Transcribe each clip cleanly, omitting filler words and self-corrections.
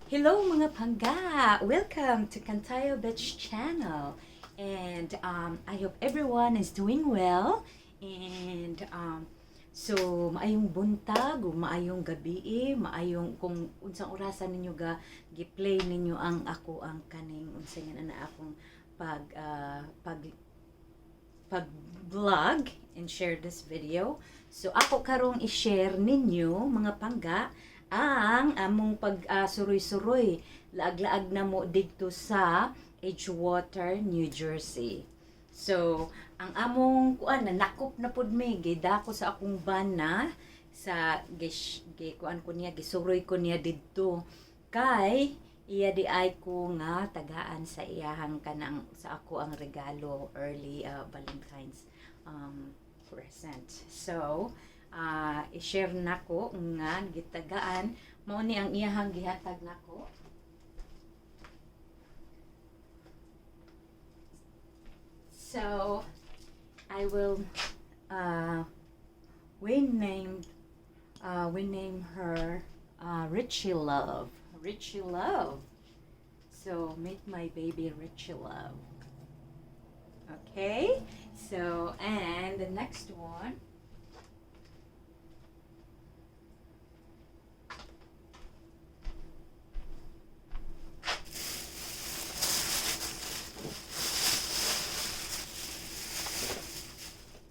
Hello mga pangga! Welcome to Kantayaw Beth's channel. And I hope everyone is doing well. And so maayong buntag, o maayong gabi, maayong kung unsang orasan ninyo ga gi-play ninyo ang ako ang kaning unsa nga na akong pag-vlog and share this video. So ako karong i-share ninyo mga pangga ang among pag-suroy-suroy laag-laag na mo dito sa Edgewater, New Jersey. So, ang among kuan na Nakop na pud mi gidako sa akong van na sa kuan ko niya gisuroy ko niya didto kay iya di ay ko nga tagaan sa iyahang kanang sa ako ang regalo early Valentine's present. So, i-share nako nga gitagaan mao ni ang iyahang gihatag nako. So I will we name her Richie Love. Richie Love. So meet my baby Richie Love. Okay? So and the next one,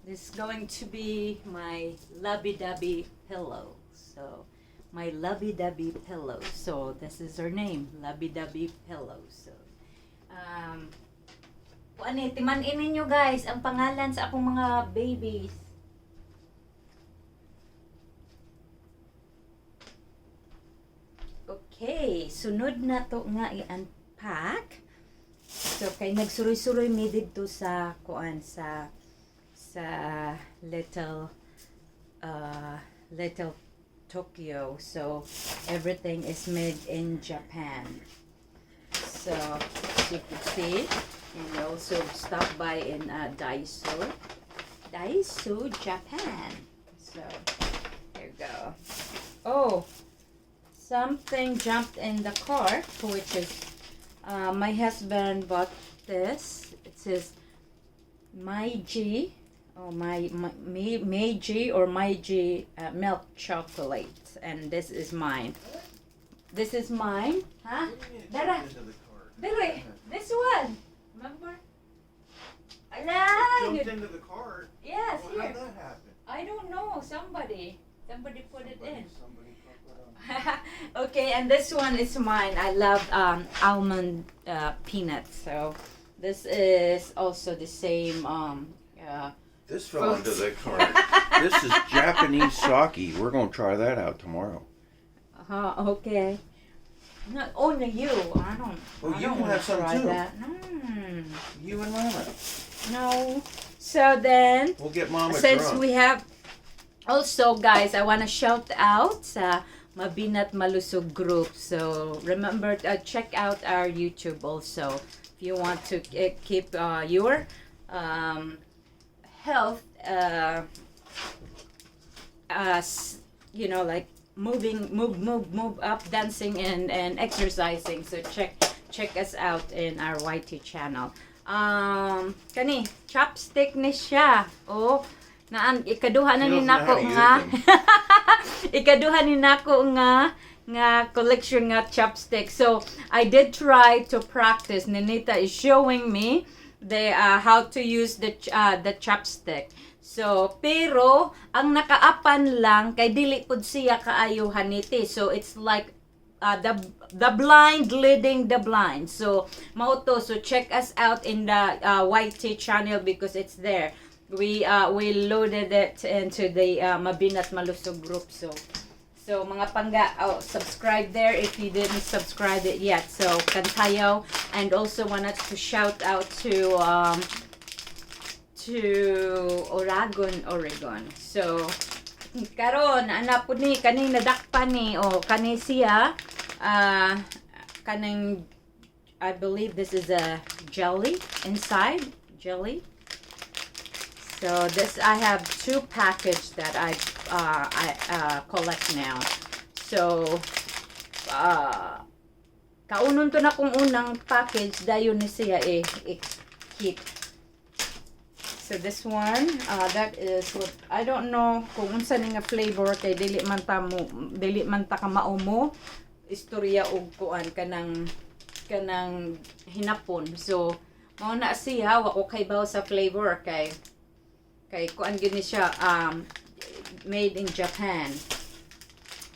this is going to be my lovey-dovey pillow. So, my lovey-dovey pillow. So, this is her name, lovey-dovey pillow. So, timanin ninyo guys ang pangalan sa akong mga babies. Okay, sunod na to nga i-unpack. So, kay nagsuroy-suroy mi dito sa kuan sa little Tokyo. So everything is made in Japan. So as you can see, and also stop by in Daiso, Japan. So there you go. Oh, something jumped in the cart, which is my husband bought this. It says Meiji. Oh, Meiji or Meiji milk chocolate, and this is mine. This is mine, huh? Dara, this one. Remember? Jumped into the cart. Yes, Well, here. how'd that happen? I don't know. Somebody put it in. Somebody put that on. Okay, and this one is mine. I love almond peanuts. So this is also the same. This fell into the cart. This is Japanese sake. We're going to try that out tomorrow. Okay. Not only you. I don't. Oh, I you don't can wanna have some try too. That. You and Mama. No. So then, We'll get Mama since drunk. we have, also guys, I want to shout out sa Mabinat Malusog group. So remember, check out our YouTube also if you want to keep your health, you know, like move up, dancing and exercising. So check us out in our YT channel. Kani chopstick ni siya. Oh, naan ikaduha na ni nako nga. Ikaduha ni nako nga collection nga chopstick. So I did try to practice. Ninita is showing me the how to use the chopstick. So pero ang nakaapan lang kay dili pud siya kaayo haniti. So it's like the blind leading the blind. So mauto, so check us out in the YT channel because it's there. We loaded it into the Mabinat Malusog group. So mga pangga, subscribe there if you didn't subscribe it yet. So Kantayaw, and also wanted to shout out to Oregon. So karon ana pud ni kaning nadakpan ni kani siya kaning, I believe this is a jelly inside. So this, I have 2 packages that I collect now. So kaunon to na kung unang package dayon ni siya kit. So this one, that is what I don't know kung unsa ni nga flavor kay dili man ta ka maumo istorya og kuan kanang hinapon. So mao na siya wa ko kay baw sa flavor kay kuan gini siya made in Japan.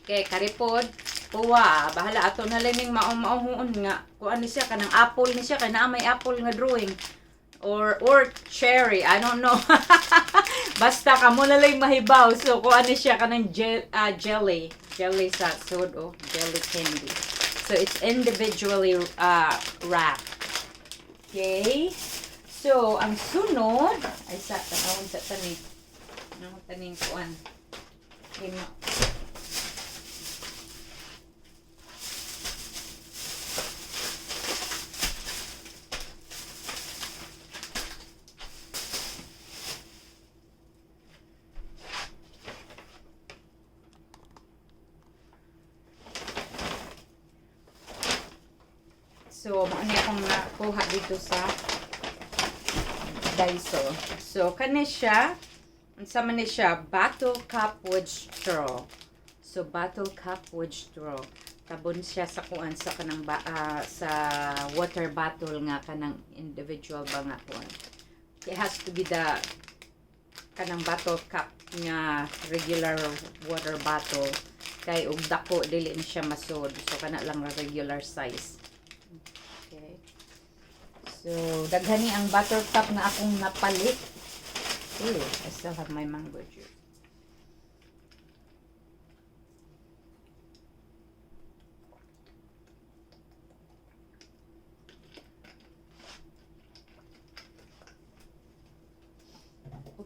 Kay karipod kuwa bahala ato na lang ning mao-maohon nga kuan ni siya kanang apple ni siya kay naa may apple nga drawing. Or cherry, I don't know. Basta kamo na lang mahibaw. So kung ano siya kanang jelly sa sud jelly candy. So it's individually wrapped. Okay. So ang sunod ay sa tanawon sa taning kuan. So, mauni akong nakuha dito sa Daiso. So, kani siya, unsa man ni siya, bottle cup with straw. So, bottle cup with straw. Tabon siya sa kuan sa kanang sa water bottle nga kanang individual ba nga kuan. It has to be the kanang bottle cup nga regular water bottle kay og dako dili ni siya masud. So, kana lang regular size. Okay. So, daghani ang buttercup na akong napalit. Ew, I still have my mango juice.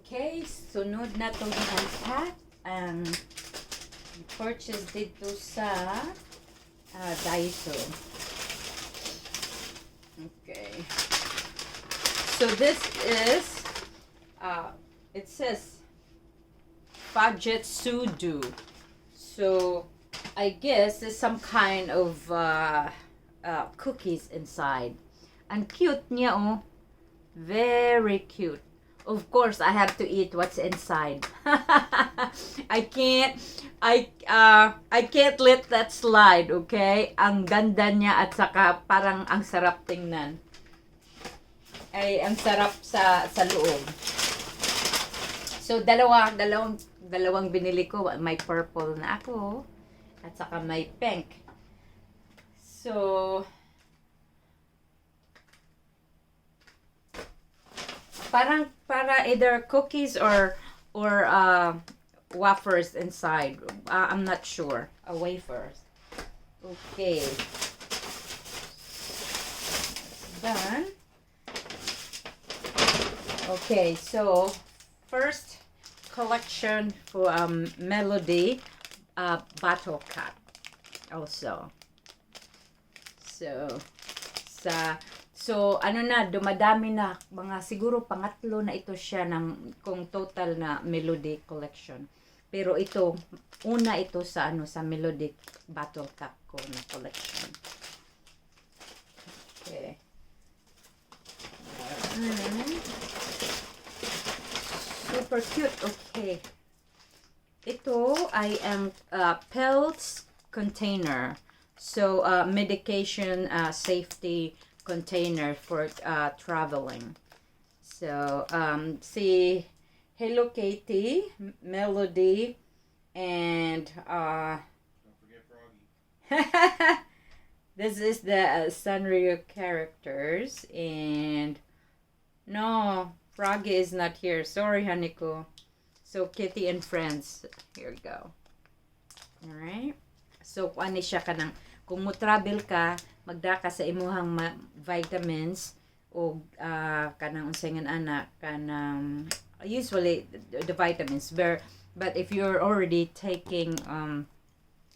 Okay, sunod na itong unpack. Purchase dito sa Daiso. Okay. So this is, it says Fajitsudu. So I guess there's some kind of cookies inside. And cute niya oh. Very cute. Of course, I have to eat what's inside. I can't let that slide, okay? Ang ganda niya at saka parang ang sarap tingnan. Ay, ang sarap sa loob. So, dalawang binili ko. May purple na ako at saka may pink. So, para either cookies or wafers inside. I'm not sure. Wafers. Okay. Done. Okay, so first collection for Melody bottle cap also. So, ano na, dumadami na, mga siguro pangatlo na ito siya ng kung total na Melody collection. Pero ito, una ito sa sa Melody bottle cap ko na collection. Okay. Super cute. Okay. Ito ay ang Pelts container. So, medication safety container for traveling. So, see Hello Kitty, Melody, and don't forget Froggy. this is the Sanrio characters, and no, Froggy is not here. Sorry, Haniko. So, Kitty and Friends. Here we go. Alright. So, kung ano siya kanang, kung mo travel ka, magdaka sa imuhang vitamins o kanang unsengan anak kanang usually the vitamins but if you're already taking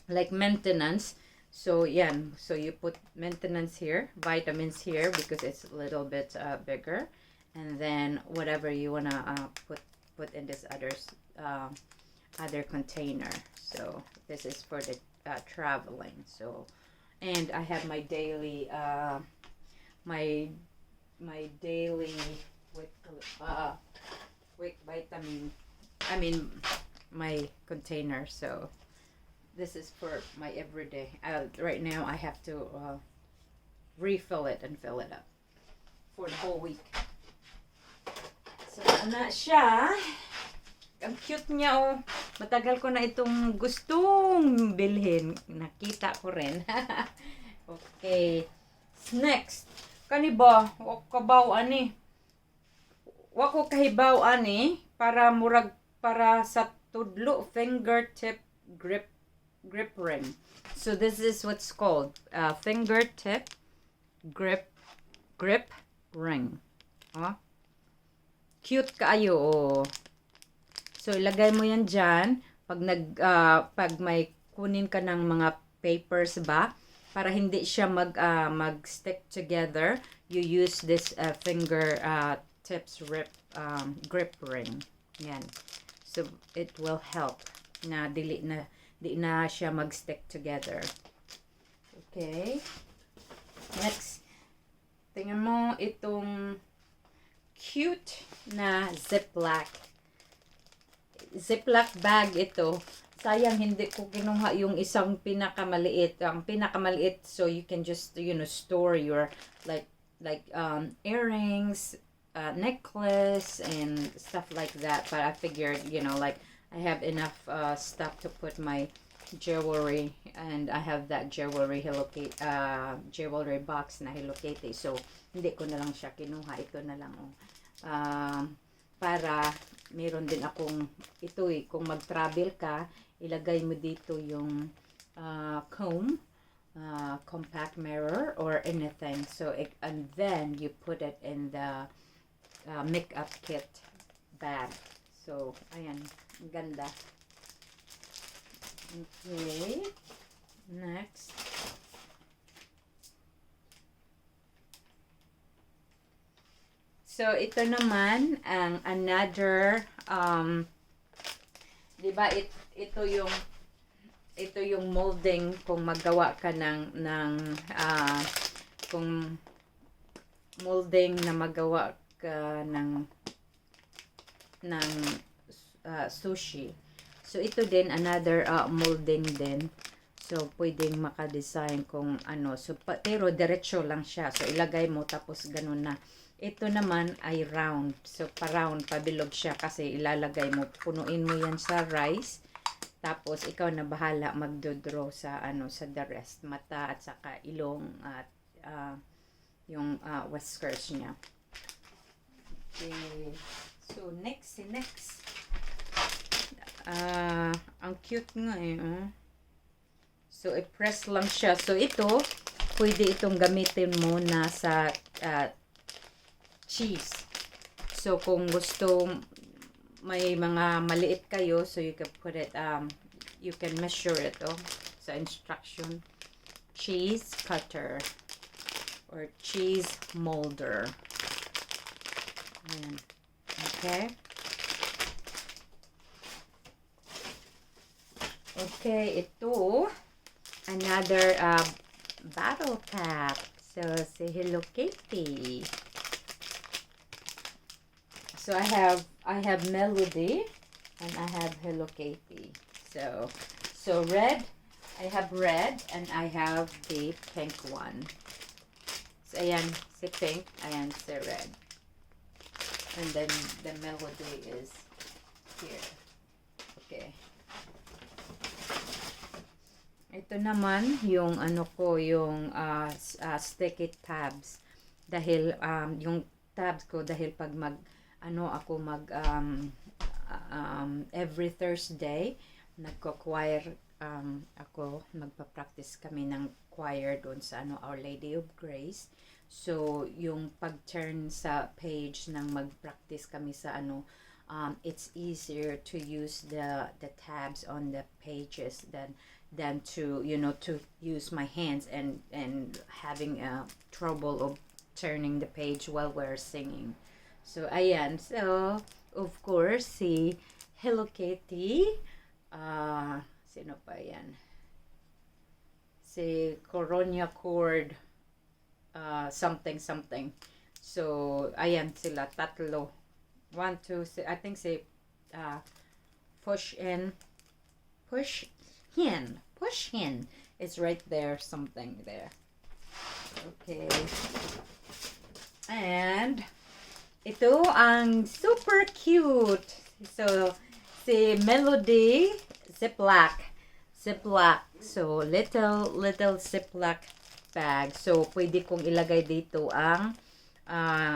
like maintenance, so yan, so you put maintenance here, vitamins here because it's a little bit bigger, and then whatever you wanna put in this other container. So this is for the traveling. So And I have my daily my daily with vitamin, I mean my container. So this is for my everyday. Right now I have to refill it and fill it up for the whole week. So na siya. Ang cute niya, oh. Matagal ko na itong gustong bilhin. Nakita ko rin. Okay. Next. Kani ba? Wako kabaw ani. Wako kahibaw ani. Para murag, para sa tudlo fingertip grip ring. So this is what's called fingertip grip ring. Oh. Cute kaayo, oh. So ilagay mo yan diyan pag may kunin ka ng mga papers ba para hindi siya mag-stick together, you use this finger tips grip ring. Yan. So it will help na di na siya mag-stick together. Okay. Next. Tingnan mo itong cute na Ziploc bag ito. Sayang hindi ko kinuha yung isang pinakamaliit. Ang pinakamaliit, so you can just, store your like earrings, necklace and stuff like that. But I figured, like I have enough stuff to put my jewelry, and I have that jewelry jewelry box na Hello Kitty. So hindi ko na lang siya kinuha. Ito na lang, para meron din akong ito kung mag-travel ka, ilagay mo dito yung comb, compact mirror or anything. So and then you put it in the makeup kit bag. So ayan, ganda. Okay. Next. So, ito naman ang another, di ba, ito yung molding kung maggawa ka kung molding na magawa ka ng sushi. So, ito din, another molding din. So, pwedeng maka-design kung ano. So, pero diretso lang siya. So, ilagay mo tapos ganun na. Ito naman ay round. So, pa-round, pabilog siya kasi ilalagay mo. Punuin mo yan sa rice. Tapos, ikaw na bahala magdodraw sa, sa the rest. Mata at saka ilong at yung whiskers niya. Okay. So, next. Ang cute nga So, i-press lang siya. So, ito, pwede itong gamitin mo na sa cheese. So, kung gusto may mga maliit kayo, so you can put it, you can measure it, sa instruction. Cheese cutter or cheese molder. Ayan. Okay. Okay, ito, another bottle cap. So, say Hello Kitty. So I have Melody and I have Hello Kitty. So red, I have red and I have the pink one. So ayan si pink, ayan si red. And then the Melody is here. Okay. Ito naman yung yung sticky tabs. Dahil yung tabs ko dahil pag every Thursday nagko-choir ako, magpa-practice kami ng choir doon sa Our Lady of Grace. So yung pag-turn sa page ng mag-practice kami sa it's easier to use the tabs on the pages than to to use my hands and having trouble of turning the page while we're singing. So, ayan. So, of course, si Hello Kitty. Sino pa yan? Si si Coronia cord something something. So ayan sila tatlo. 1, 2, I think say push in, push in. It's right there, something there. Okay. And ito ang super cute. So si Melody Ziploc. So little Ziploc bag. So pwede kong ilagay dito ang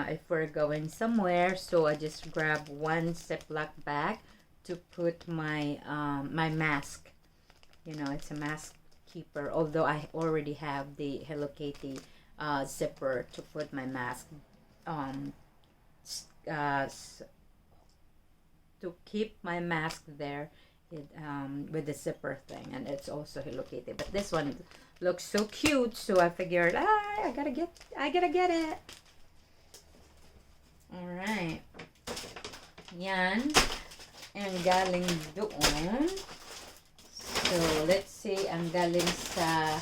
if we're going somewhere. So I just grab one Ziploc bag to put my my mask. You know, it's a mask keeper. Although I already have the Hello Kitty zipper to put my mask. To keep my mask there with the zipper thing, and it's also Hello Kitty. But this one looks so cute, so I figured I gotta get it. All right, yan ang galing doon. So let's see, ang galing sa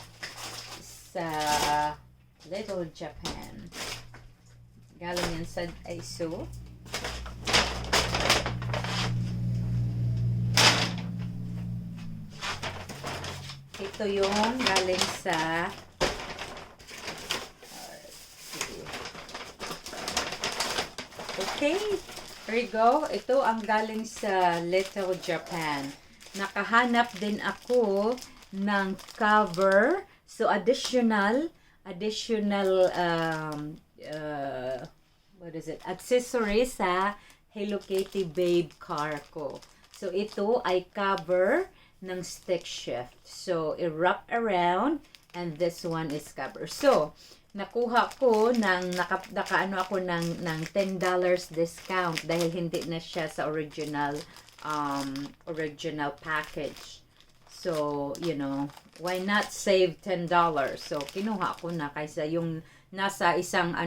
Little Japan. Galing yan sa ISO. Ito yung galing sa okay, there you go. Ito ang galing sa Little Japan. Nakahanap din ako ng cover. So additional what is it? Accessory sa Hello Kitty Babe car ko. So ito ay cover ng stick shift. So i-wrap around, and this one is cover. So nakuha ko nakaano ako ng $10 discount dahil hindi na siya sa original package. So, you know, why not save $10? So, kinuha ko na kaysa yung nasa isang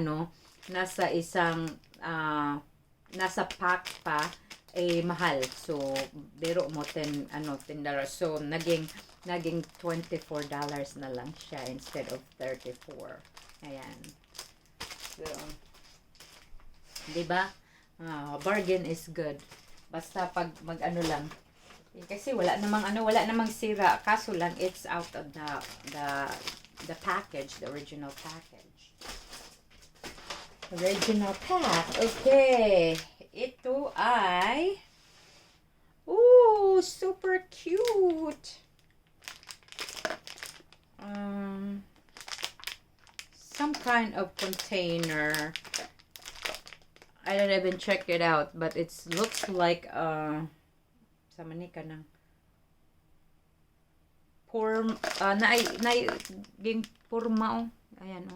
nasa pack pa mahal. So, biro mo $10. So, naging $24 na lang siya instead of 34. Ayan. So, 'di ba? Bargain is good. Basta pag mag-ano lang. Kasi wala namang sira. Kaso lang it's out of the package, the original package. Original pack. Okay. Ito ay super cute. Some kind of container. I don't even check it out, but it looks like sa manika ng ging porma ayan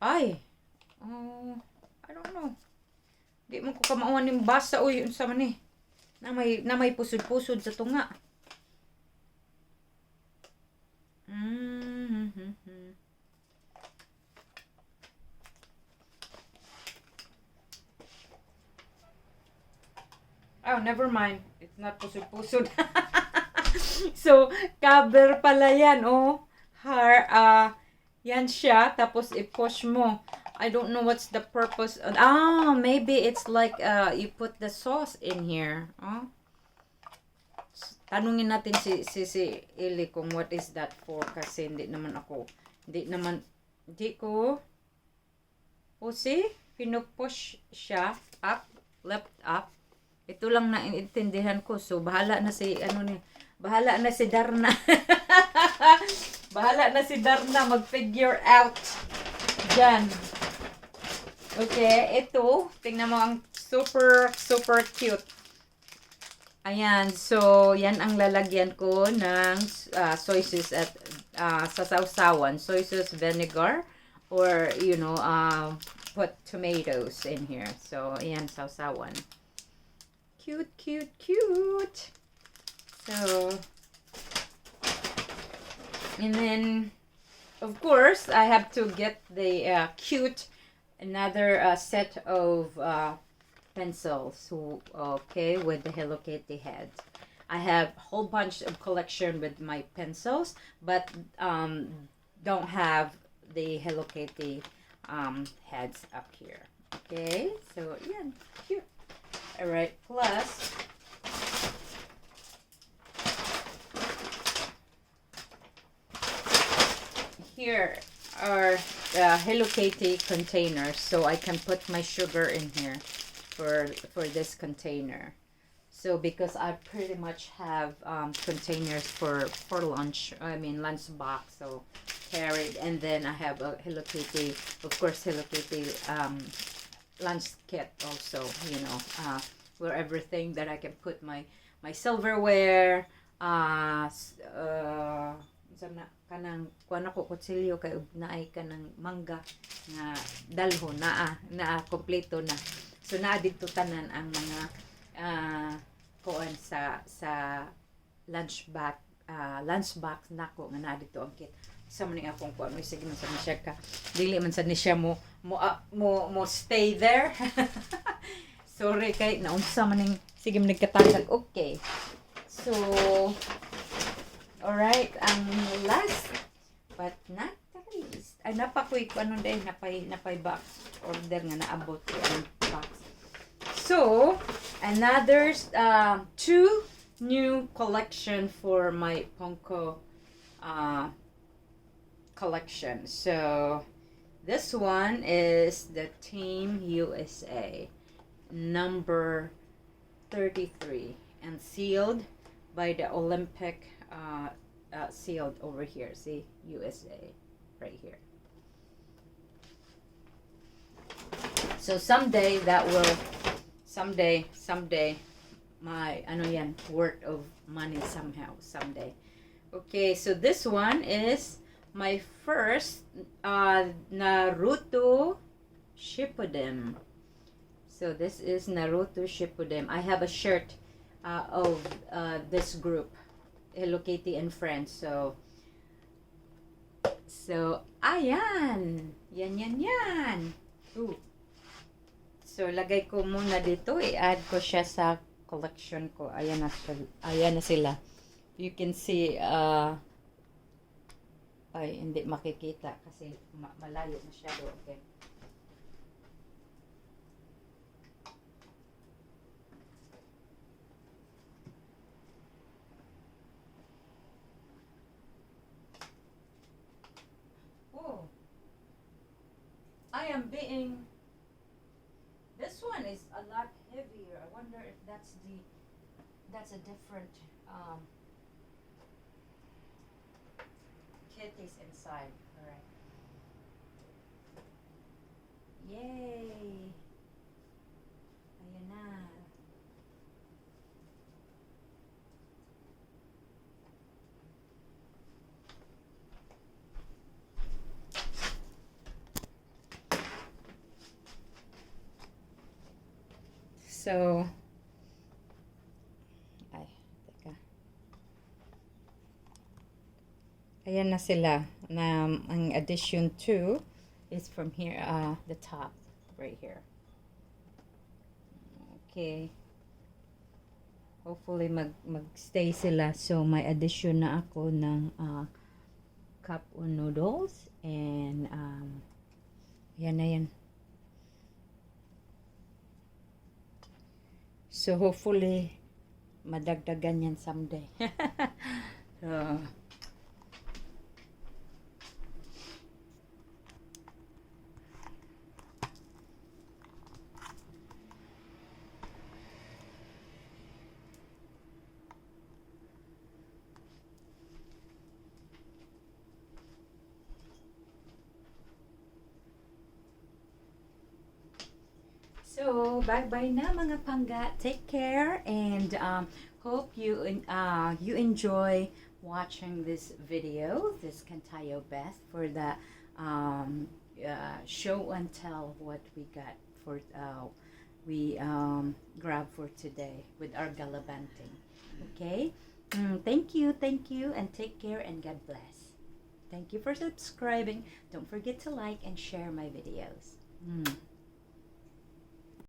Ay. I don't know. Di mo ko kamauan ning basa unsa man ni. Na may pusod-pusod sa tunga. Oh, never mind. It's not pusod-pusod. So, cover pala yan, yan siya, tapos i-push mo. I don't know what's the purpose. Maybe it's like you put the sauce in here. Tanungin natin si Ili kung what is that for, kasi hindi ko see, pinupush siya up, left up. Ito lang na intindihan ko. So bahala na si Darna. Bahala na si Darna mag-figure out diyan. Okay, ito tingnan mo, ang super cute. Ayan, so yan ang lalagyan ko ng soy sauce at sa sausawan, soy sauce, vinegar, or put tomatoes in here. So ayan, sausawan. Cute. So, and then of course I have to get the another set of pencils. So, okay, with the Hello Kitty head. I have a whole bunch of collection with my pencils, but don't have the Hello Kitty heads up here. Okay, so yeah, cute. All right, plus here are Hello Kitty containers, so I can put my sugar in here for this container. So because I pretty much have containers for lunch, I mean lunch box, so carried, and then I have a Hello Kitty, of course, Hello Kitty lunch kit also, you know, where everything that I can put my silverware, kanang kuan ako kutsilyo kay naay kanang mangga nga dalho naa kompleto na, so naa dito tanan ang mga kuan sa lunch box nako nga naa dito ang kit sa man akong kuan mo sige man sa siya ka dili man sa ni siya mo stay there. Sorry kay naunsa man ning sige man nagkatagag. Okay, so alright, ang last but not the least, ay napakuy ko ano din, napay box order nga naabot ko ang box. So, another 2 new collection for my Ponko collection. So, this one is the Team USA number 33 and sealed by the Olympic sealed over here. See, USA right here. So someday my ano yan, worth of money someday. Okay, so this one is my first Naruto Shippuden. So this is Naruto Shippuden. I have a shirt of this group, Hello Kitty and Friends. So ayan. Yan. Ooh. So lagay ko muna dito, i-add ko siya sa collection ko. Ayan na sila. You can see ay hindi makikita kasi malayo masyado. Okay. I am being, this one is a lot heavier. I wonder if that's a different kitties inside. All right. Yay! Ayan na. So, teka. Ayan na sila. Na ang addition 2 is from here, the top, right here. Okay. Hopefully magstay sila. So, may addition na ako ng cup of noodles and yan na yan. So hopefully madagdagan yan someday. So, bye-bye na mga pangga. Take care and hope you enjoy watching this video, this Kantayaw Beth, for the show and tell what we got for we grab for today with our galabanting. Okay? Thank you, and take care and God bless. Thank you for subscribing. Don't forget to like and share my videos.